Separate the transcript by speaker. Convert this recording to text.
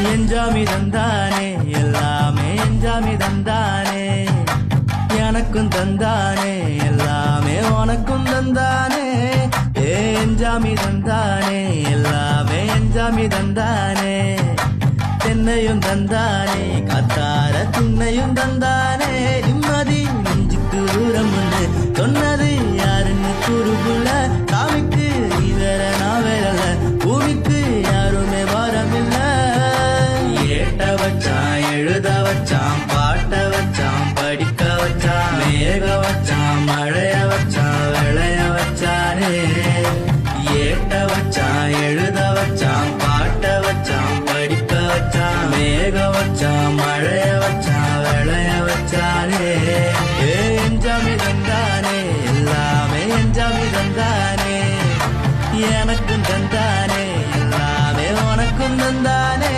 Speaker 1: எஞ்சாமி தந்தானே எல்லாமே எஞ்சாமி தந்தானே எனக்கும் தந்தானே எல்லாமே உனக்கும் தந்தானே எஞ்சாமி தந்தானே எல்லாமே எஞ்சாமி தந்தானே தென்னையும் தந்தானே காத்தார திண்ணையும் தந்தானே நிம்மதி நெஞ்சுக்கு தூரம் சொன்னது யாருன்னு குறுகுல சாமிக்கு இதர நாவல பூமிக்கு யாருமே வாரமில்ல ஏட்ட வச்சான் எழுத வச்சான் பாட்ட வச்சான் படிக்க வச்சான் மேக வச்சான் மழைய வச்சான் விளைய வச்சானே ஏட்ட வச்சான் எழுத வச்சான் பாட்ட வச்சான் படிக்க வச்சான் மேக வச்சான் மழைய வச்சான் விளைய வச்சானே எஞ்சாமி தந்தானே எல்லாமே எஞ்சாமி தந்தானே எனக்கும் தந்தானே எல்லாமே உனக்கும் தந்தானே